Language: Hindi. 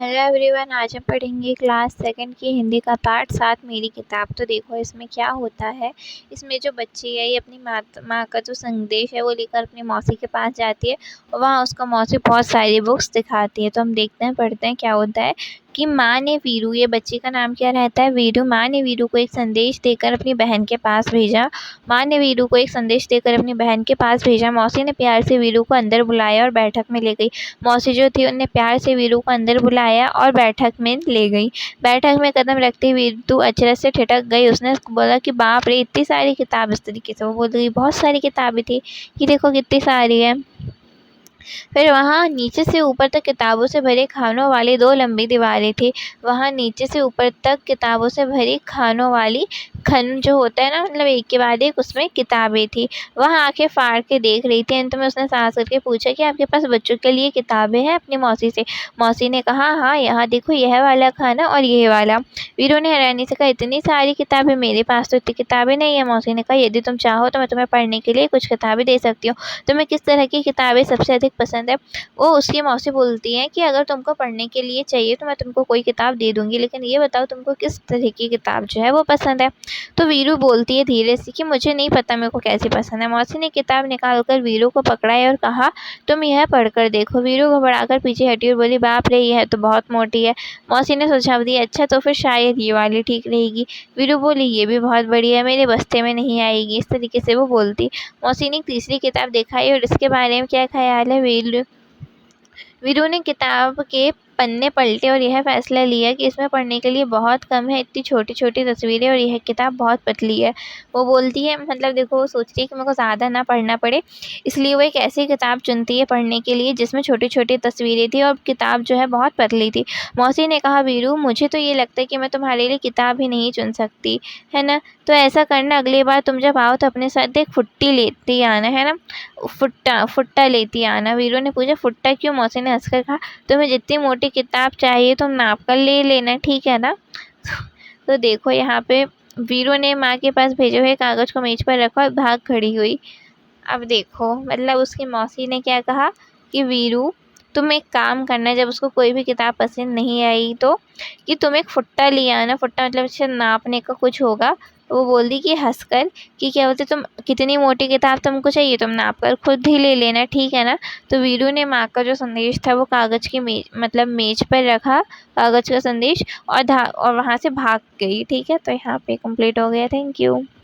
हेलो एवरीवन, आज हम पढ़ेंगे क्लास सेकंड की हिंदी का पार्ट 7 मेरी किताब। तो देखो इसमें क्या होता है। इसमें जो बच्ची है ये अपनी माँ का जो संदेश है वो लेकर अपनी मौसी के पास जाती है और वहाँ उसका मौसी बहुत सारी बुक्स दिखाती है। तो हम देखते हैं, पढ़ते हैं क्या होता है कि माँ ने वीरू, ये बच्ची का नाम क्या रहता है, वीरू। माँ ने वीरू को एक संदेश देकर अपनी बहन के पास भेजा। माँ ने वीरू को एक संदेश देकर अपनी बहन के पास भेजा। मौसी ने प्यार से वीरू को अंदर बुलाया और बैठक में ले गई। मौसी जो थी उन्हें प्यार से वीरू को अंदर बुलाया और बैठक में ले गई। बैठक में कदम रखते ही वीरू अचरज से ठिठक गई। उसने बोला कि बाप रे, इतनी सारी किताब। इस तरीके से वो बोल गई, बहुत सारी किताबें थी, ये देखो कितनी सारी है। फिर वहाँ नीचे से ऊपर तक किताबों से भरे खानों वाली 2 लंबी दीवारें थी। वहाँ नीचे से ऊपर तक किताबों से भरी खानों वाली, खन जो होता है ना, मतलब एक के बाद एक उसमें किताबें थी। वह आंखें फाड़ के देख रही थी। अंत में उसने साहस करके पूछा कि आपके पास बच्चों के लिए किताबें हैं अपनी मौसी से। मौसी ने कहा, हाँ यहाँ देखो, यह वाला खाना और यह वाला। वीरू ने हैरानी से कहा, इतनी सारी किताबें, मेरे पास तो इतनी किताबें नहीं है। मौसी ने कहा, यदि तुम चाहो तो मैं तुम्हें पढ़ने के लिए कुछ किताबें दे सकती हूँ। तुम्हें किस तरह की किताबें सबसे अधिक पसंद है। वो उसकी मौसी बोलती हैं कि अगर तुमको पढ़ने के लिए चाहिए तो मैं तुमको कोई किताब दे दूंगी, लेकिन ये बताओ तुमको किस तरह की किताब जो है वो पसंद है। तो वीरू बोलती है धीरे से कि मुझे नहीं पता मेरे को कैसी पसंद है। मौसी ने किताब निकाल कर वीरू को पकड़ाई और कहा, तुम यह पढ़कर देखो। वीरू घबराकर पीछे हटी और बोली, बाप रे, यह तो बहुत मोटी है। मौसी ने सुझाव दिया, अच्छा तो फिर शायद ये वाली ठीक रहेगी। वीरू बोली, ये भी बहुत बढ़िया है, मेरे बस्ते में नहीं आएगी। इस तरीके से वो बोलती। मौसी ने एक तीसरी किताब दिखाई और इसके बारे में क्या ख्याल है। वीरू ने किताब के पन्ने पलटे और यह फैसला लिया कि इसमें पढ़ने के लिए बहुत कम है, इतनी छोटी छोटी तस्वीरें, और यह किताब बहुत पतली है। वो बोलती है, मतलब देखो, वो सोचती है कि मेरे को ज़्यादा ना पढ़ना पड़े, इसलिए वो एक ऐसी किताब चुनती है पढ़ने के लिए जिसमें छोटी छोटी तस्वीरें थी और किताब जो है बहुत पतली थी। मौसी ने कहा, वीरू मुझे तो ये लगता है कि मैं तुम्हारे लिए किताब ही नहीं चुन सकती, है ना। तो ऐसा करना, अगली बार तुम जब आओ तो अपने साथ एक फुट्टी लेती आना, है ना। फुट्टा लेती आना। वीरू ने पूछा, फुट्टा क्यों। मौसी ने हंसकर कहा, तुम्हें जितनी मोटी किताब चाहिए तुम नाप कर ले लेना, ठीक है ना। तो देखो यहाँ पे वीरू ने माँ के पास भेजे हुए कागज को मेज पर रखा और भाग खड़ी हुई। अब देखो, मतलब उसकी मौसी ने क्या कहा कि वीरू, तुम एक काम करना, जब उसको कोई भी किताब पसंद नहीं आई तो कि तुम एक फुट्टा ले आना। फुट्टा मतलब शायद नापने का कुछ होगा। वो बोल दी कि हंसकर कि क्या बोलते, तुम कितनी मोटी किताब तुमको चाहिए तुम नाप कर खुद ही ले लेना, ठीक है ना। तो वीरू ने माँ का जो संदेश था वो कागज़ की मेज पर रखा, कागज़ का संदेश, और वहाँ से भाग गई। ठीक है, तो यहाँ पे कंप्लीट हो गया। Thank you.